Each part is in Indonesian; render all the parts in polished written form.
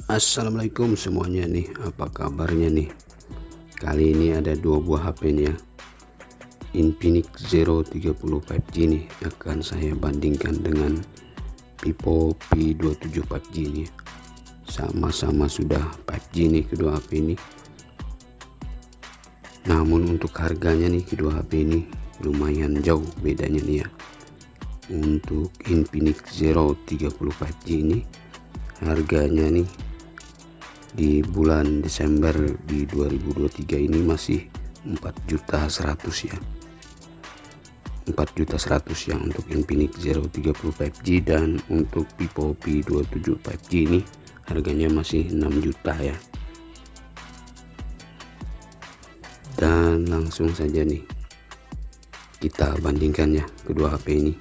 Assalamualaikum semuanya nih, apa kabarnya nih? Kali ini ada dua buah HP nih ya. Infinix Zero 30 5G nih akan saya bandingkan dengan Vivo V27 5G nih. Sama-sama sudah 5G nih kedua HP ini. Namun untuk harganya nih kedua HP ini lumayan jauh bedanya nih ya. Untuk Infinix Zero 30 5G ini harganya nih di bulan Desember di 2023 ini masih 4.100.000 ya, 4.100.000 ya untuk Infinix Zero 30 5G, dan untuk Vivo V27 5G ini harganya masih 6 juta ya. Dan langsung saja nih kita bandingkan ya kedua HP ini.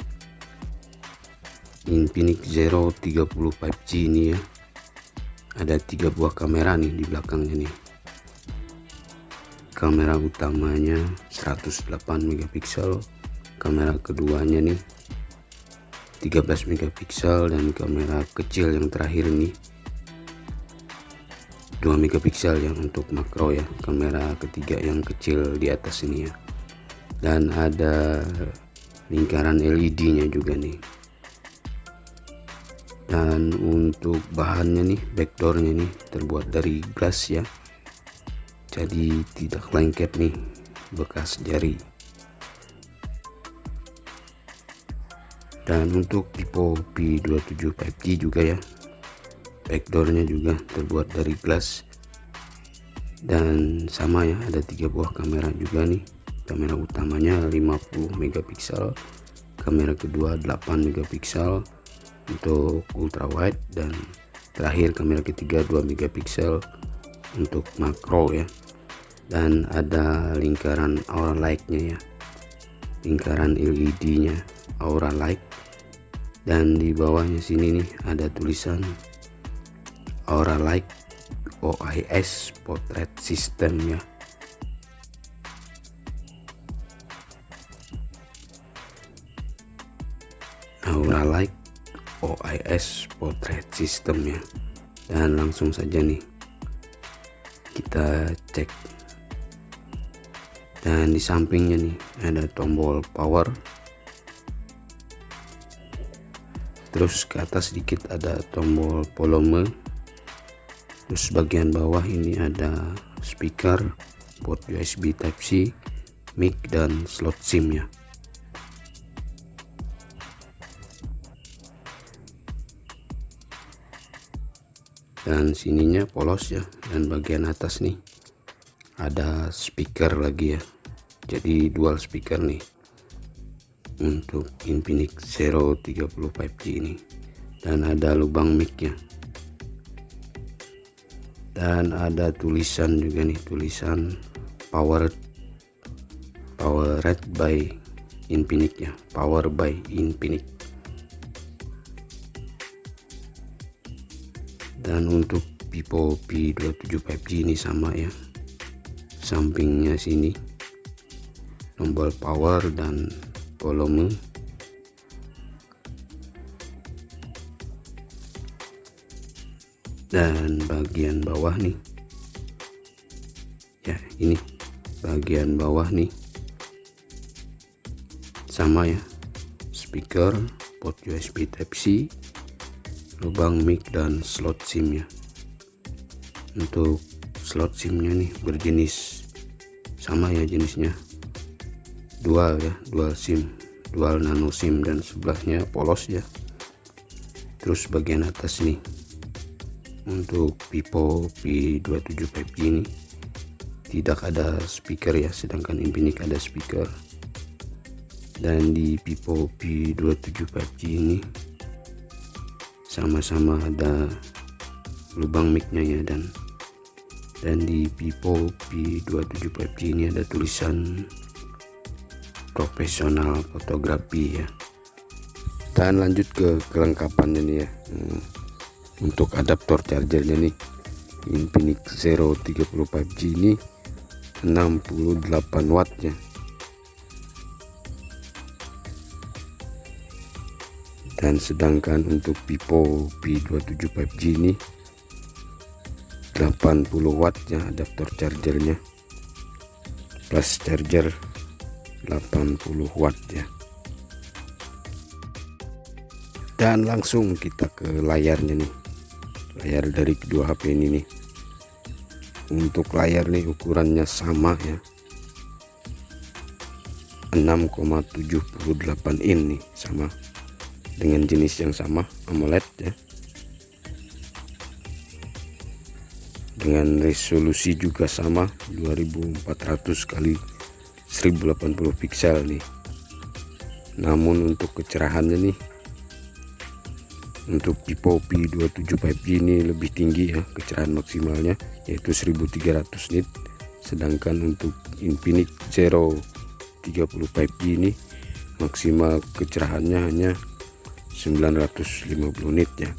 Infinix Zero 30 5G ini ya, ada 3 buah kamera nih di belakangnya nih. Kamera utamanya 108 megapiksel, kamera keduanya nih 13 megapiksel, dan kamera kecil yang terakhir nih 2 megapiksel yang untuk makro ya, kamera ketiga yang kecil di atas ini ya. Dan ada lingkaran LED nya juga nih. Dan untuk bahannya nih, backdoornya nih terbuat dari glass ya, jadi tidak lengket nih bekas jari. Dan untuk Vivo V27 5G juga ya, backdoornya juga terbuat dari glass, dan sama ya, ada 3 buah kamera juga nih. Kamera utamanya 50 megapiksel, kamera kedua 8 megapiksel untuk ultra wide, dan terakhir kamera ketiga 2 megapiksel untuk makro ya. Dan ada lingkaran aura light nya ya, lingkaran LED nya aura light, dan di bawahnya sini nih ada tulisan aura light OIS portrait system ya. Aura light OIS portrait system ya. Dan langsung saja nih kita cek. Dan di sampingnya nih ada tombol power, terus ke atas sedikit ada tombol volume, terus bagian bawah ini ada speaker, port USB Type C, mic, dan slot SIM ya. Dan sininya polos ya, dan bagian atas nih ada speaker lagi ya, jadi dual speaker nih untuk Infinix Zero 30 5G ini. Dan ada lubang mic ya, dan ada tulisan juga nih, tulisan powered by Infinix ya, power by Infinix. Dan untuk Vivo V27 5G ini sama ya, sampingnya sini tombol power dan volume, dan bagian bawah nih ya, ini bagian bawah nih sama ya, speaker, port USB Type C, lubang mic, dan slot SIM ya. Untuk slot SIM nya nih berjenis sama ya, jenisnya dual ya, dual SIM, dual nano SIM, dan sebelahnya polos ya. Terus bagian atas nih untuk Vivo V27 5G ini tidak ada speaker ya, sedangkan Infinix ada speaker. Dan di Vivo V27 5G ini sama-sama ada lubang mic-nya ya, dan di Vivo V27 5G ini ada tulisan profesional fotografi ya. Dan lanjut ke kelengkapannya nih ya. Untuk adaptor chargernya nih, Infinix Zero 30 5G ini 68 watt ya. Dan sedangkan untuk Vivo V27 5G ini 80 watt ya adaptor chargernya, plus charger 80 watt ya. Dan langsung kita ke layarnya nih, layar dari kedua HP ini nih. Untuk layar nih ukurannya sama ya, 6,78 in nih, sama dengan jenis yang sama, AMOLED ya, dengan resolusi juga sama 2400 kali 1080 pixel nih. Namun untuk kecerahannya nih, untuk Vivo P27 5G ini lebih tinggi ya kecerahan maksimalnya, yaitu 1300 nit. Sedangkan untuk Infinix Zero 30 5G ini maksimal kecerahannya hanya 950 nit ya.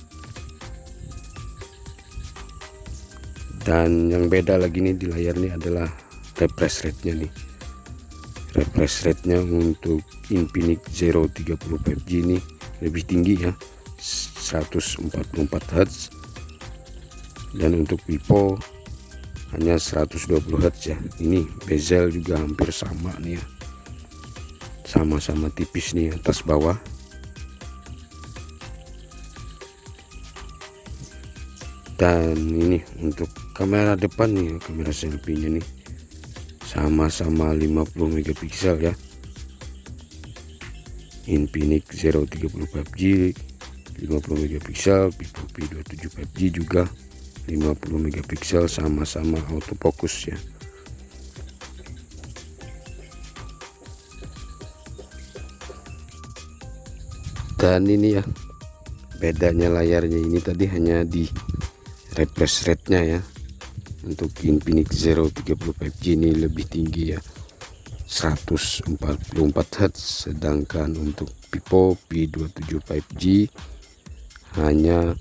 Dan yang beda lagi nih di layar nih adalah refresh rate-nya nih. Refresh rate-nya untuk Infinix Zero 30 5G ini lebih tinggi ya, 144 Hz, dan untuk Vivo hanya 120 Hz ya. Ini bezel juga hampir sama nih ya, sama-sama tipis nih atas bawah. Dan ini untuk kamera depan nih, kamera selfie-nya nih sama-sama 50 megapiksel ya. Infinix Zero 30 5G 50 megapiksel, Vivo P27 5G juga 50 megapiksel, sama-sama autofocus ya. Dan ini ya bedanya layarnya ini tadi hanya di refresh rate-nya ya. Untuk Infinix Zero 30 5G ini lebih tinggi ya, 144 Hz, sedangkan untuk Vivo P27 5G hanya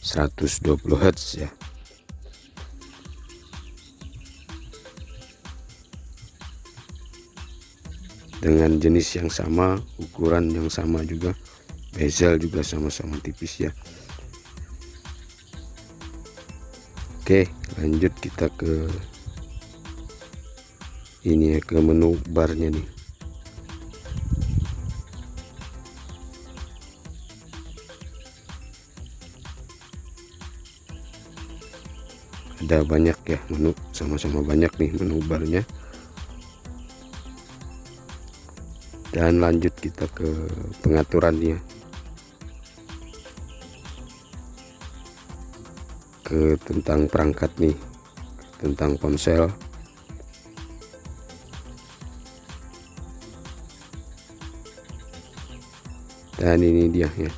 120 Hz ya. Dengan jenis yang sama, ukuran yang sama juga, bezel juga sama-sama tipis ya. Oke, lanjut kita ke ini ya, ke menu barnya nih. Ada banyak ya menu, sama-sama banyak nih menu barnya. Dan lanjut kita ke pengaturannya, ke tentang perangkat nih, tentang ponsel. Dan ini dia ya,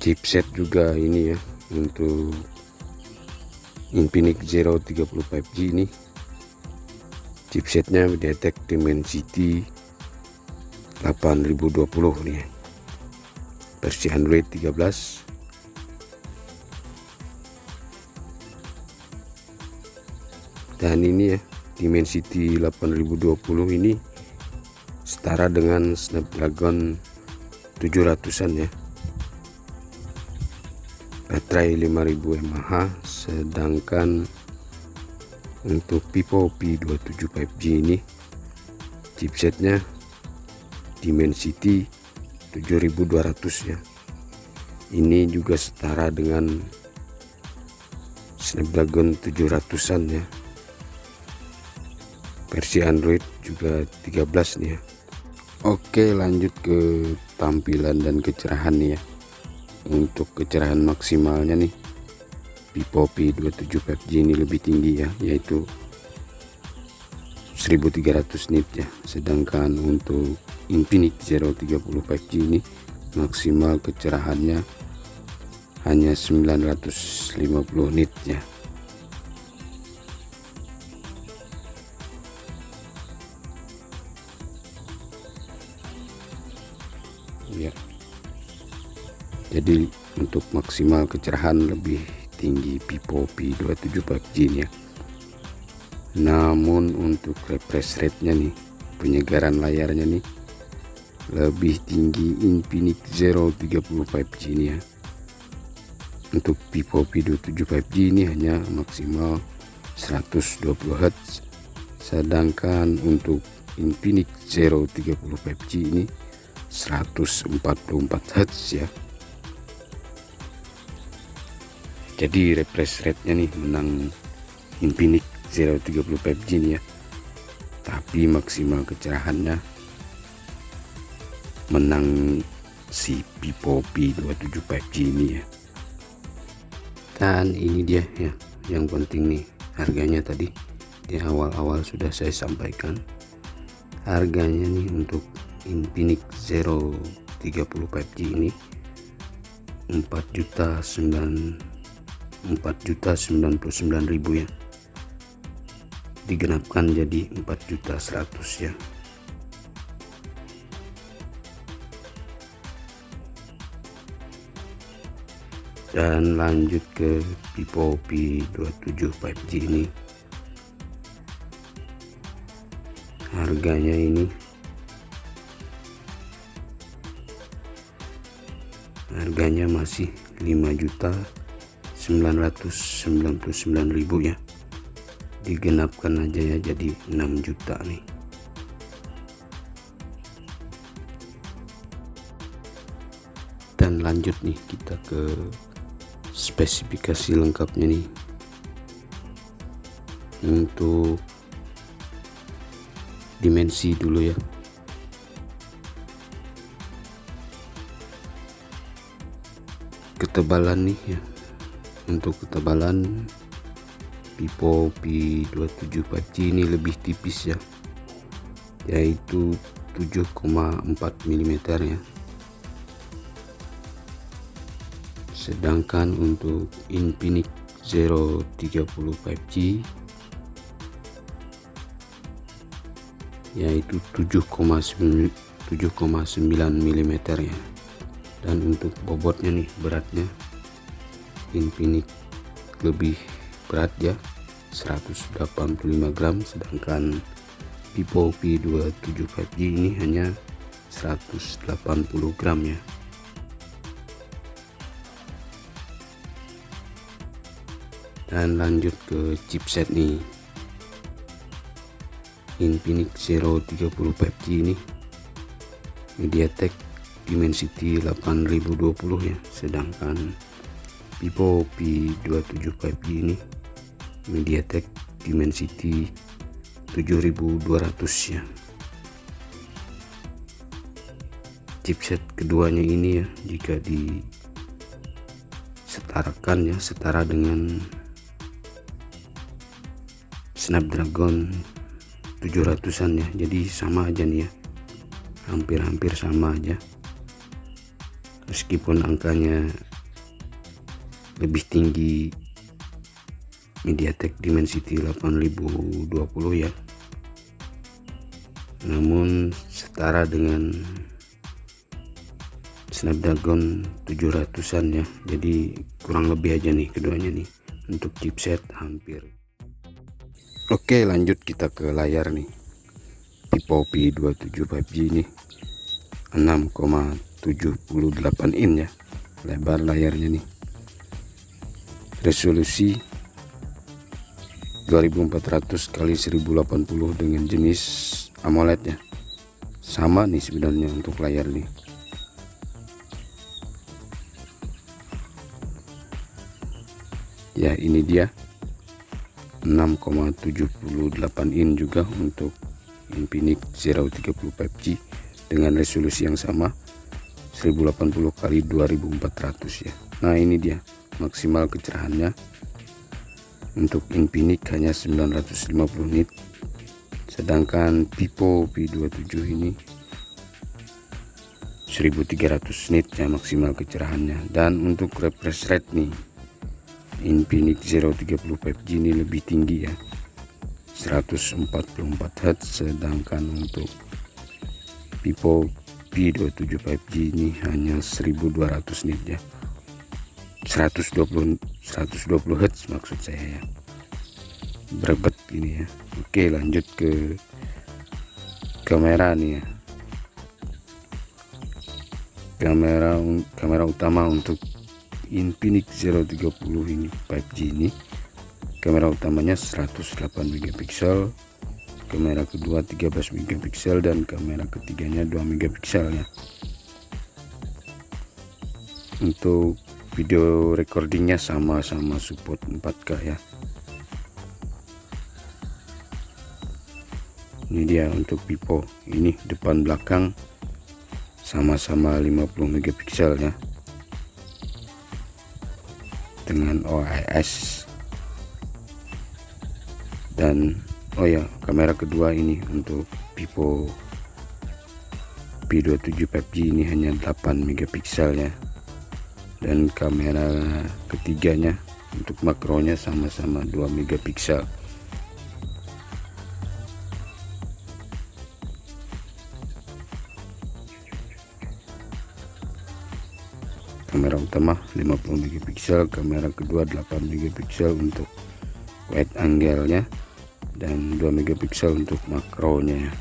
chipset juga ini ya. Untuk Infinix Zero 30 5G ini chipsetnya MediaTek Dimensity 8020 nih ya, versi Android 13. Dan ini ya, Dimensity 8020 ini setara dengan Snapdragon 700-an ya, baterai 5000 mAh. Sedangkan untuk Vivo P27 5G ini chipsetnya Dimensity 7200 ya. Ini juga setara dengan Snapdragon 700-an ya, versi Android juga 13 nih ya. Oke, lanjut ke tampilan dan kecerahan nih ya. Untuk kecerahan maksimalnya nih, Vivo P27 5G ini lebih tinggi ya, yaitu 1300 nit ya. Sedangkan untuk Infinix Zero 30 5G ini maksimal kecerahannya hanya 950 nit ya. Ya, jadi untuk maksimal kecerahan lebih tinggi Vivo P27 5G ya. Namun untuk refresh rate-nya nih, penyegaran layarnya nih, lebih tinggi Infinix Zero 30 5G ini ya, Untuk Vivo V27 5G ini hanya maksimal 120 Hz, sedangkan untuk Infinix Zero 30 5G ini 144 Hz ya. Jadi refresh rate-nya nih menang Infinix Zero 30 5G ini ya, tapi maksimal kecerahannya menang si Vivo V27 5G ini ya. Dan ini dia ya, yang penting nih harganya. Tadi di awal-awal sudah saya sampaikan harganya nih untuk Infinix Zero 30 5G ini 4.99.000 ya, digenapkan jadi 4.100.000 ya. Dan lanjut ke Vivo V27 5G ini, harganya masih 5.999.000 ya, digenapkan aja ya jadi 6 juta nih. Dan lanjut nih kita ke spesifikasi lengkapnya nih. Untuk dimensi dulu ya. Ketebalan nih ya, untuk ketebalan Vivo V27 5G ini lebih tipis ya, yaitu 7,4 mm ya. Sedangkan untuk Infinix Zero 30 5G yaitu 7,9 mm ya. Dan untuk bobotnya nih, beratnya Infinix lebih berat ya, 185 gram, sedangkan Vivo V27 5G ini hanya 180 gram ya. Dan lanjut ke chipset nih, Infinix Zero 30 5G ini MediaTek Dimensity 8020 ya, sedangkan Vivo V27 5G ini MediaTek Dimensity 7200 ya. Chipset keduanya ini ya, jika disetarakan ya, setara dengan Snapdragon 700-an ya, jadi sama aja nih ya, hampir-hampir sama aja, meskipun angkanya lebih tinggi MediaTek Dimensity 8020 ya, namun setara dengan Snapdragon 700-an ya, jadi kurang lebih aja nih keduanya nih untuk chipset hampir. Oke, lanjut kita ke layar nih. Vivo V27 5G ini 6,78 in ya lebar layarnya nih. Resolusi 2400 x 1080 dengan jenis AMOLED ya. Sama nih sebenarnya untuk layar nih. Ya, ini dia 6,78 in juga untuk Infinix Zero 30 5G dengan resolusi yang sama 1080 x 2400 ya. Nah, ini dia maksimal kecerahannya. Untuk Infinix hanya 950 nit, sedangkan Vivo V27 ini 1300 nit ya maksimal kecerahannya. Dan untuk refresh rate nih, Infinix Zero 30 5G ini lebih tinggi ya, 144 Hz, sedangkan untuk Vivo V27 5G ini hanya 1200 nit ya, 120 Hz maksud saya ya, berebet ini ya. Oke, lanjut ke kamera nih ya. Kamera utama untuk Infinix Zero 30 ini 5G ini, kamera utamanya 108 megapiksel, kamera kedua 13 megapiksel, dan kamera ketiganya 2 megapiksel ya. Untuk video recordingnya sama-sama support 4K ya. Ini dia untuk Vivo, ini depan belakang sama-sama 50 megapiksel ya, dengan OIS. Dan oh ya, kamera kedua ini untuk Vivo P27 5G ini hanya 8 megapiksel ya, dan kamera ketiganya untuk makronya sama-sama 2 megapiksel. Kamera utama 50 megapiksel, kamera kedua 8 megapiksel untuk wide angle-nya, dan 2 megapiksel untuk makronya ya.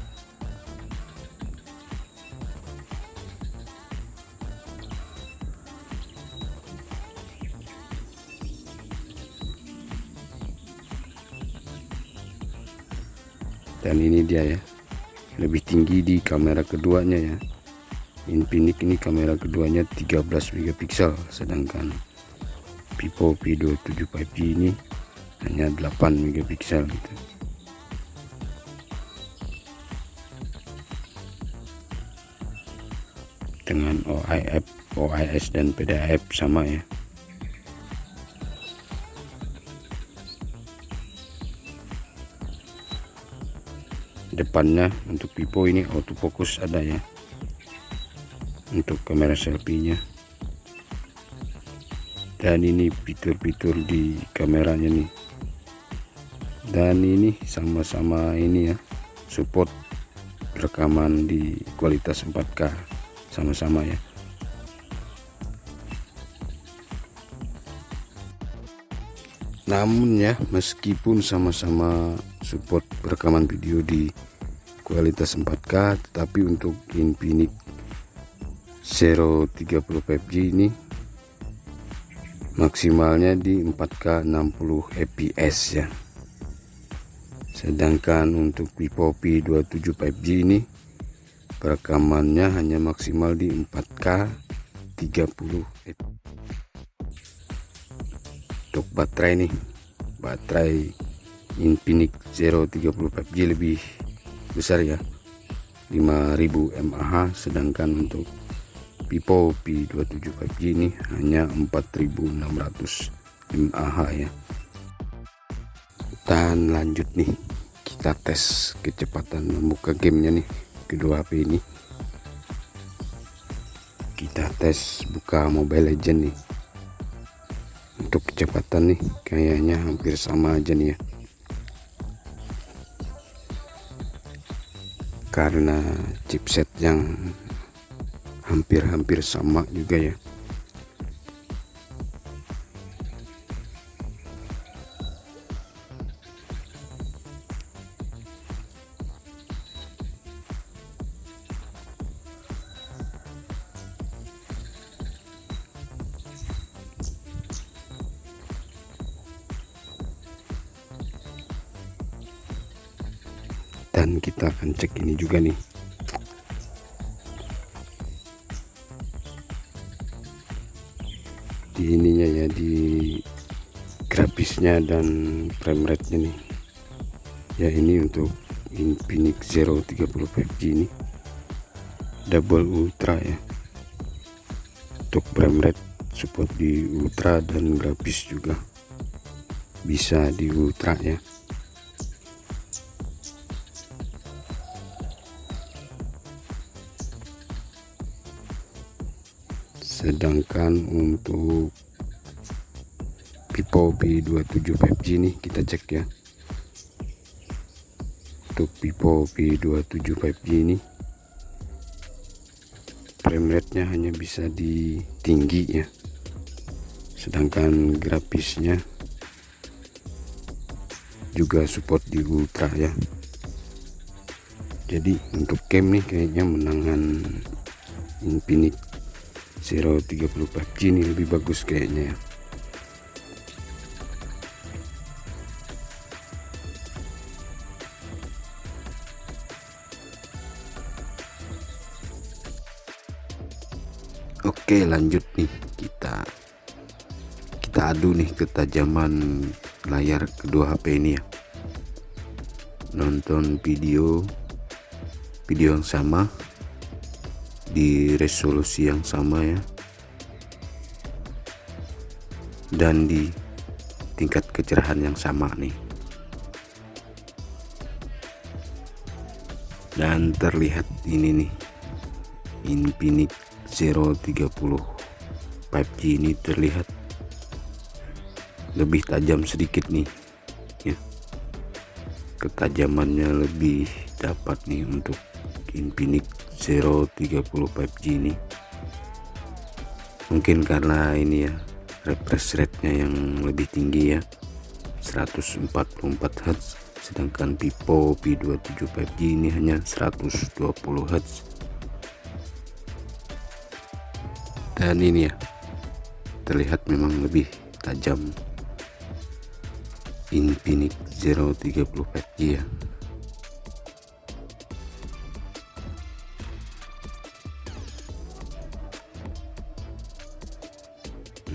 Dan ini dia ya, lebih tinggi di kamera keduanya ya. Infinix ini kamera keduanya 13 megapiksel, sedangkan Vivo P27 5G ini hanya 8 megapiksel gitu. Dengan OIS dan PDAF sama ya. Depannya untuk Vivo ini autofocus ada ya, untuk kamera selfie-nya. Dan ini fitur-fitur di kameranya nih. Dan ini sama-sama ini ya, support rekaman di kualitas 4K sama-sama ya. Namun ya, meskipun sama-sama support rekaman video di kualitas 4K, tetapi untuk Infinix Zero 30 5G ini maksimalnya di 4K 60 fps ya. Sedangkan untuk Vivo P27 5G ini perekamannya hanya maksimal di 4K 30 fps. Untuk baterai nih, baterai Infinix Zero 30 5G lebih besar ya, 5000 mAh, sedangkan untuk Vivo P27 5G ini hanya 4600 mAh ya. Dan lanjut nih, kita tes kecepatan membuka gamenya nih, kedua HP ini. Kita tes buka Mobile Legends nih. Untuk kecepatan nih kayaknya hampir sama aja nih ya, karena chipset yang hampir sama juga ya. Dan kita akan cek ini juga nih, di ininya ya, di grafisnya dan frame rate nya nih ya. Ini untuk Infinix Zero 30 5G ini double ultra ya, untuk frame rate support di ultra, dan grafis juga bisa di ultra ya. Sedangkan untuk Vivo P27 5G ini kita cek ya. Untuk Vivo P27 5G ini frame rate nya hanya bisa di tinggi ya, sedangkan grafisnya juga support di ultra ya. Jadi untuk game nih kayaknya menangan Infinix 030 5G ini lebih bagus kayaknya ya. Oke, lanjut nih, kita adu nih ketajaman layar kedua HP ini ya. Nonton video yang sama di resolusi yang sama ya, dan di tingkat kecerahan yang sama nih, dan terlihat ini nih, Infinix 030 5G ini terlihat lebih tajam sedikit nih ya, ketajamannya lebih dapat nih untuk Infinix 030 5G ini. Mungkin karena ini ya, refresh rate-nya yang lebih tinggi ya, 144 Hz, sedangkan Vivo V27 5G ini hanya 120 Hz. Dan ini ya, terlihat memang lebih tajam Infinix 030 5G ya.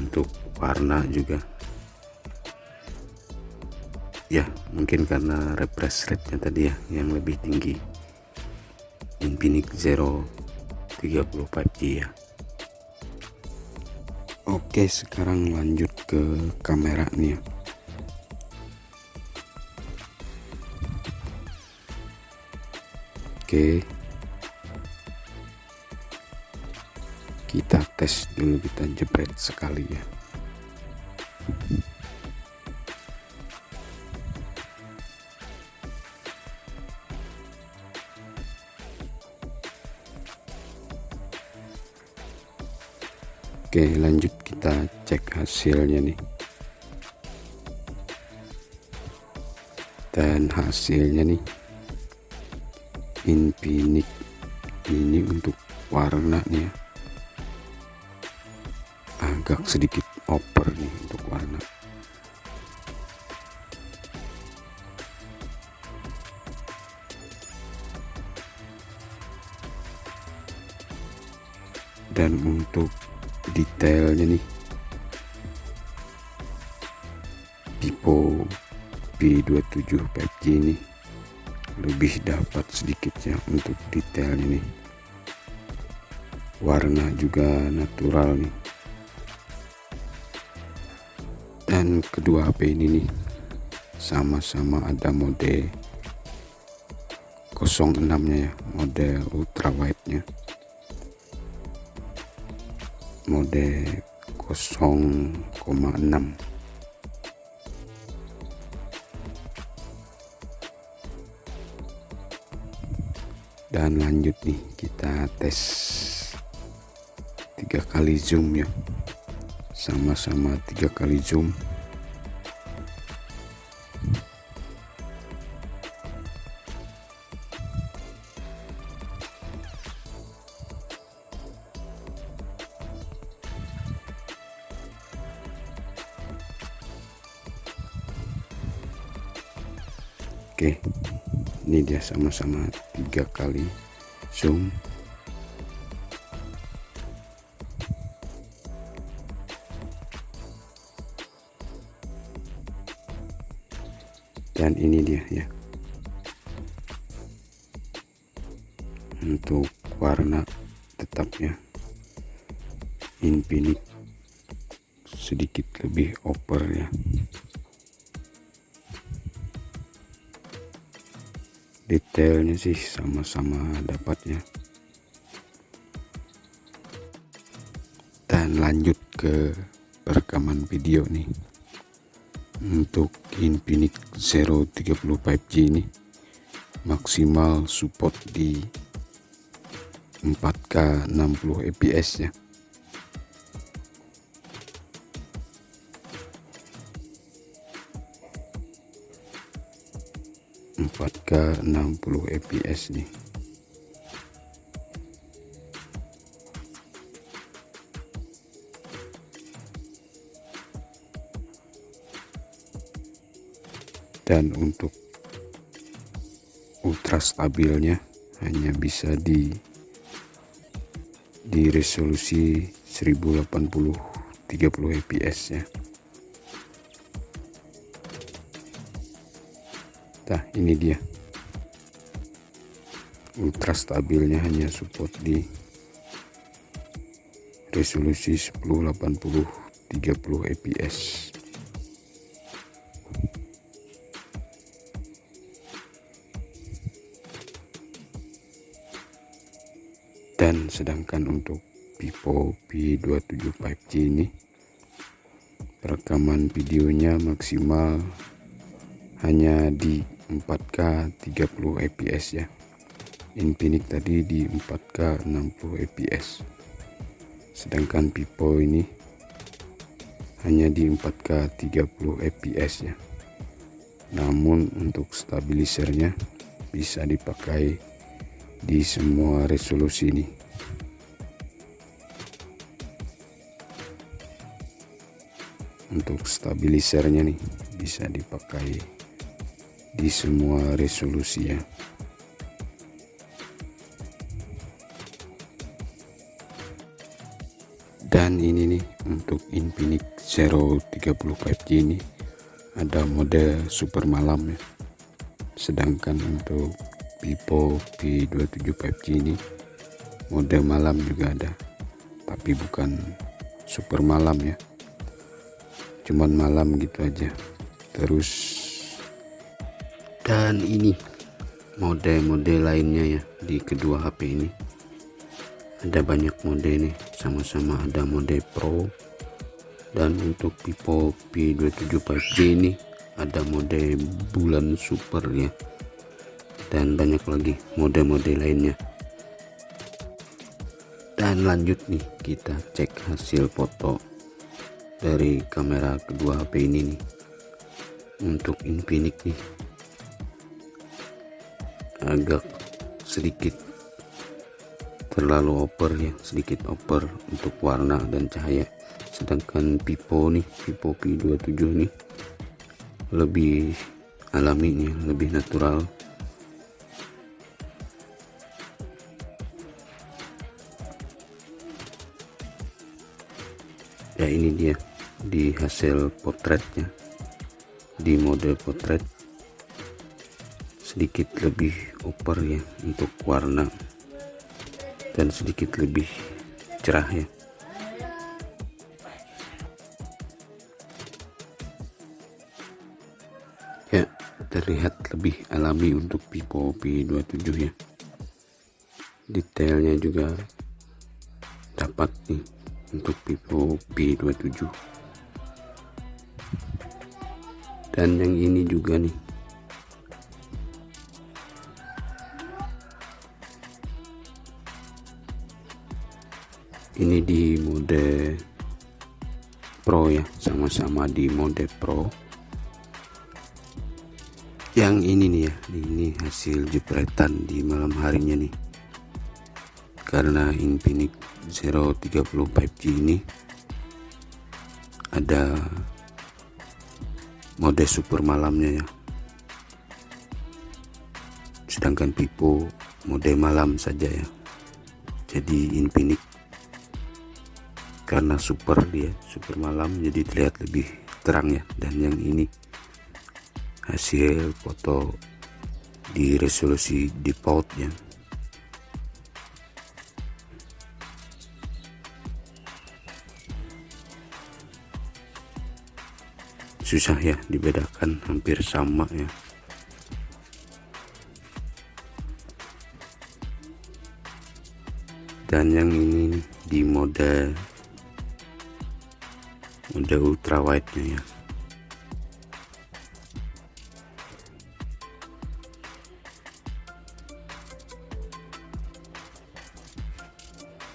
Untuk warna juga ya, mungkin karena refresh rate-nya tadi ya yang lebih tinggi, Infinix 030 5G ya. Oke, sekarang lanjut ke kamera nih ya. Oke, kita tes dulu, kita jepret sekali ya. Oke, lanjut kita cek hasilnya nih. Dan hasilnya nih, Infinix ini untuk warna nih ya, agak sedikit over nih untuk warna. Dan untuk detailnya nih, Vivo V27 5G ini lebih dapat sedikit ya untuk detailnya nih. Warna juga natural nih. Dan kedua HP ini nih sama-sama ada mode 06 nya ya, mode ultra wide nya, mode 0,6. Dan lanjut nih, kita tes 3 kali zoom ya, sama-sama 3 kali zoom. Oke, ini dia sama-sama 3 kali zoom. Dan ini dia ya, untuk warna tetapnya Infinix sedikit lebih over ya. Detailnya sih sama-sama dapat ya. Dan lanjut ke rekaman video nih. Untuk Infinix 030 5G ini maksimal support di 4K 60 fps ya. Ke 60 fps nih. Dan untuk ultra stabilnya hanya bisa di resolusi 1080 30 fps ya. Nah, ini dia ultra stabilnya, hanya support di resolusi 1080 30 fps. Dan sedangkan untuk Vivo V27 5G ini rekaman videonya maksimal hanya di 4K 30 fps ya. Infinix tadi di 4K 60 fps. Sedangkan Vivo ini hanya di 4K 30 fps ya. Namun untuk stabilisernya bisa dipakai di semua resolusi ini. Untuk stabilisernya nih bisa dipakai di semua resolusi ya. Dan ini nih untuk Infinix Zero 30 5G ini ada mode super malam ya. Sedangkan untuk Vivo V27 5G ini mode malam juga ada, tapi bukan super malam ya, cuman malam gitu aja. Terus dan ini mode-mode lainnya ya di kedua HP ini, ada banyak mode nih, sama-sama ada mode Pro. Dan untuk Vivo V27 5G ini ada mode bulan super ya, dan banyak lagi mode-mode lainnya. Dan lanjut nih, kita cek hasil foto dari kamera kedua HP ini nih. Untuk Infinix nih agak sedikit terlalu over ya, sedikit over untuk warna dan cahaya. Sedangkan Vivo nih, Vivo V27 nih lebih alami nih, lebih natural. Ya, ini dia di hasil potretnya, di mode potret sedikit lebih over ya untuk warna, dan sedikit lebih cerah ya. Ya, terlihat lebih alami untuk Vivo V27 ya. Detailnya juga dapat nih untuk Vivo V27. Dan yang ini juga nih, ini di mode Pro ya, sama-sama di mode Pro. Yang ini nih ya, ini hasil jepretan di malam harinya nih, karena Infinix Zero 30 5G ini ada mode super malamnya ya. Sedangkan Vivo mode malam saja ya. Jadi Infinix karena super malam, jadi terlihat lebih terang ya. Dan yang ini hasil foto di resolusi default ya. Susah ya dibedakan, hampir sama ya. Dan yang ini di mode ultra wide nya ya.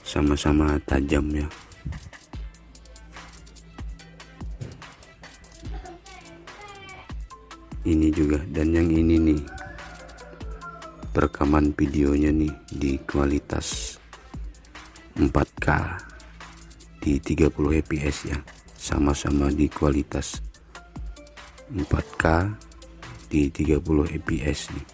Sama-sama tajam ya. Ini juga, dan yang ini nih perekaman videonya nih di kualitas 4K di 30 fps ya, sama-sama di kualitas 4K di 30 fps nih.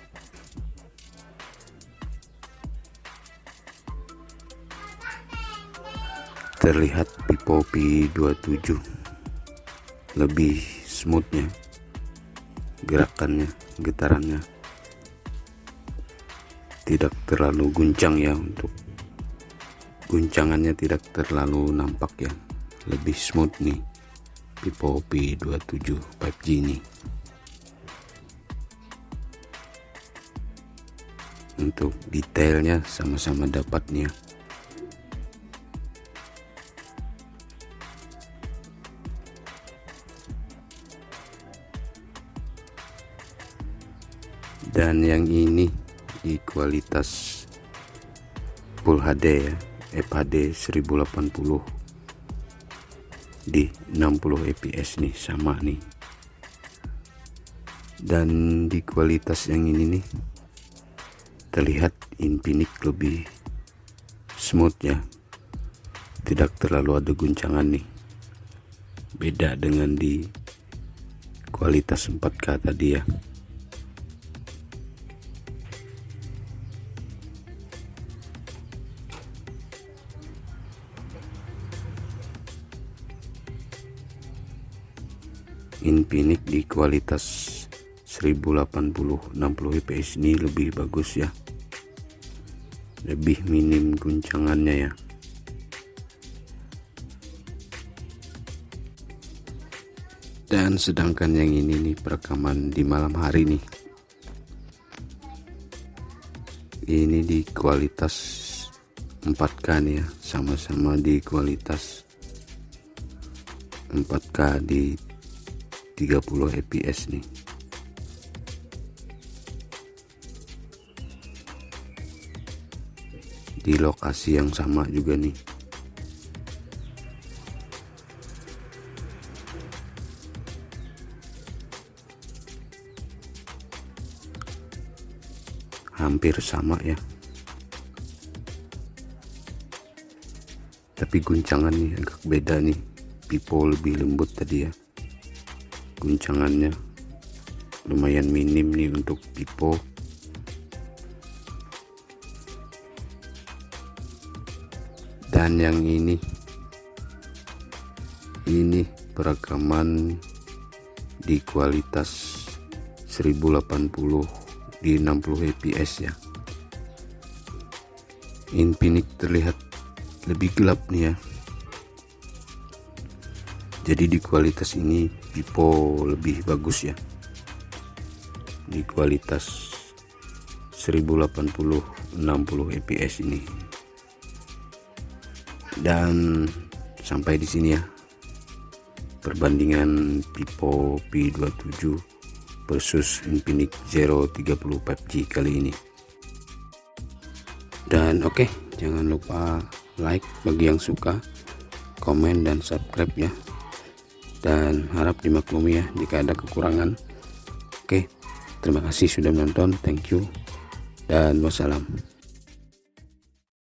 Terlihat Vivo V27 lebih smoothnya, gerakannya, getarannya tidak terlalu guncang ya, untuk guncangannya tidak terlalu nampak ya, lebih smooth nih Vivo V27 5G ini. Untuk detailnya sama-sama dapat nih ya. Dan yang ini di kualitas Full HD ya, FHD 1080 di 60 fps nih, sama nih. Dan di kualitas yang ini nih terlihat Infinix lebih smooth ya, tidak terlalu ada guncangan nih, beda dengan di kualitas 4K tadi ya. Infinix di kualitas 1080 60 fps ini lebih bagus ya, lebih minim guncangannya ya. Dan sedangkan yang ini nih perekaman di malam hari nih, ini di kualitas 4K nih ya, sama-sama di kualitas 4K di 30 fps nih. Di lokasi yang sama juga nih. Hampir sama ya. Tapi guncangan nih agak beda nih. Vivo lebih lembut tadi ya. Guncangannya lumayan minim nih untuk Vivo. Dan yang ini perekaman di kualitas 1080 di 60 fps ya. Infinix terlihat lebih gelap nih ya. Jadi di kualitas ini Vivo lebih bagus ya, di kualitas 1080 60 fps ini. Dan sampai di sini ya perbandingan Vivo V27 versus Infinix Zero 30 5G kali ini. Dan oke, jangan lupa like bagi yang suka, komen dan subscribe ya. Dan harap dimaklumi ya jika ada kekurangan. Oke, terima kasih sudah menonton, thank you dan wassalam.